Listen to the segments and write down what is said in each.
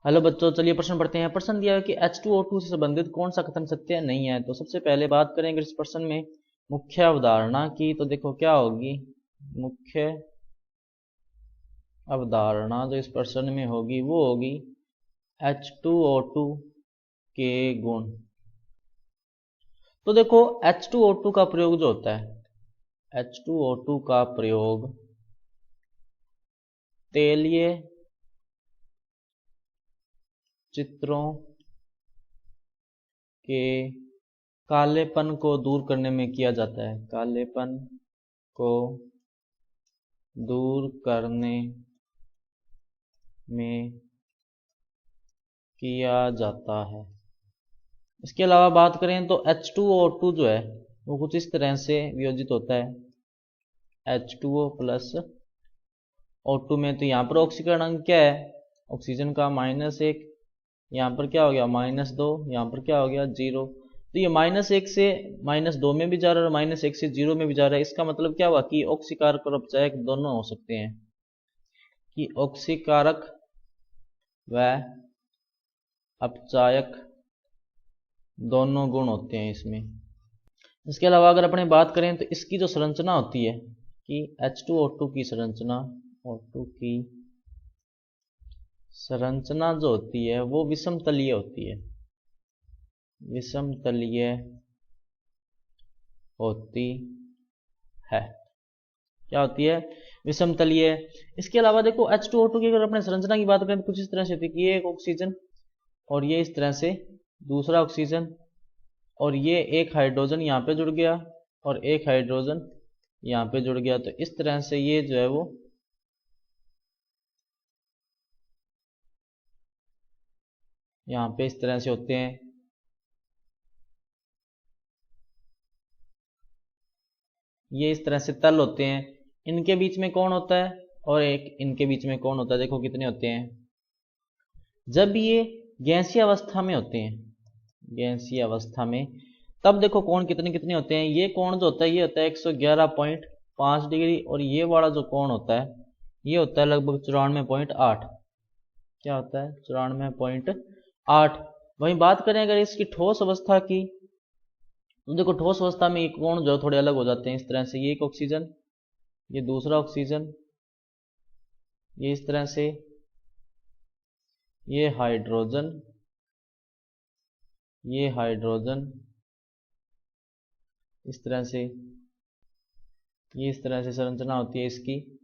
Hello बच्चों, चलिए प्रश्न पढ़ते हैं। प्रश्न दिया है कि H2O2 से संबंधित कौन सा कथन सत्य नहीं है। तो सबसे पहले बात करेंगे इस प्रश्न में मुख्य अवधारणा की। तो देखो क्या होगी मुख्य अवधारणा जो इस प्रश्न में होगी वो होगी H2O2 के गुण। तो देखो H2O2 का प्रयोग जो होता है, H2O2 का प्रयोग तेलीय चित्रों के कालेपन को दूर करने में किया जाता है। कालेपन को दूर करने में किया जाता है। इसके अलावा बात करें तो H2O2 जो है वो कुछ इस तरह से वियोजित होता है H2O प्लस O2 में। तो यहाँ पर ऑक्सीकरण अंक क्या है, ऑक्सीजन का -1, यहाँ पर क्या हो गया -2, यहाँ पर क्या हो गया 0। तो ये -1 से -2 में भी जा रहा है और -1 से 0 में भी जा रहा है। इसका मतलब क्या हुआ कि ऑक्सीकारक और अपचायक दोनों हो सकते हैं, कि ऑक्सीकारक व अपचायक दोनों गुण होते हैं इसमें। इसके अलावा अगर अपने बात करें तो इसकी जो संरचना होती है कि H2O2 की संरचना, O2 की संरचना जो होती है वो विषमतलीय होती है, विषमतलीय होती है। क्या होती है, विषमतलीय। इसके अलावा देखो H2O2 की अगर अपने संरचना की बात करें तो कुछ इस तरह से होती है कि ये एक ऑक्सीजन और ये इस तरह से दूसरा ऑक्सीजन, और ये एक हाइड्रोजन यहाँ पे जुड़ गया और एक हाइड्रोजन यहाँ पे जुड़ गया। तो इस तरह से ये जो है वो यहाँ पे इस तरह से होते हैं। ये इस तरह से तल होते हैं। इनके बीच में कौन होता है और एक इनके बीच में कौन होता है, देखो कितने होते हैं। जब ये गैसीय अवस्था में होते हैं, गैसीय अवस्था में, तब देखो कोण कितने कितने होते हैं। ये कोण जो होता है ये होता है 111.5 डिग्री, और ये वाला जो कोण होता है ये होता है लगभग 94.8। क्या होता है 94.8। वहीं बात करें अगर इसकी ठोस अवस्था की, तो देखो ठोस अवस्था में ये कोण जो थोड़े अलग हो जाते हैं इस तरह से। ये एक ऑक्सीजन, ये दूसरा ऑक्सीजन, ये इस तरह से, ये हाइड्रोजन, ये हाइड्रोजन इस तरह से, ये इस तरह से संरचना होती है इसकी।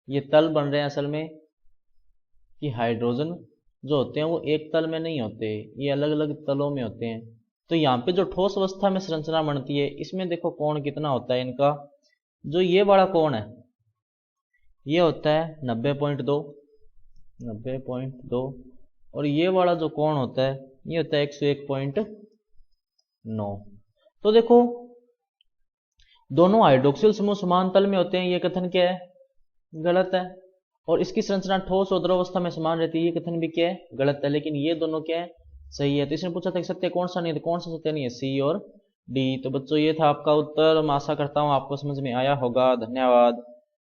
ये तल बन रहे हैं असल में कि हाइड्रोजन जो होते हैं वो एक तल में नहीं होते, ये अलग अलग तलों में होते हैं। तो यहाँ पे जो ठोस अवस्था में संरचना बनती है इसमें देखो कोण कितना होता है इनका। जो ये बड़ा कोण है ये होता है 90.2, 90.2, और ये वाला जो कोण होता है ये होता है 101.9। तो देखो दोनों हाइड्रोक्सिल समूह समान तल में होते हैं, ये कथन क्या है, गलत है। और इसकी संरचना ठोस और द्रव अवस्था में समान रहती है, ये कथन भी क्या है, गलत है। लेकिन ये दोनों क्या है, सही है। तो इसने पूछा था कि सत्य कौन सा नहीं है, तो कौन सा सत्य नहीं है, सी और डी। तो बच्चों ये था आपका उत्तर। मैं आशा करता हूं आपको समझ में आया होगा। धन्यवाद।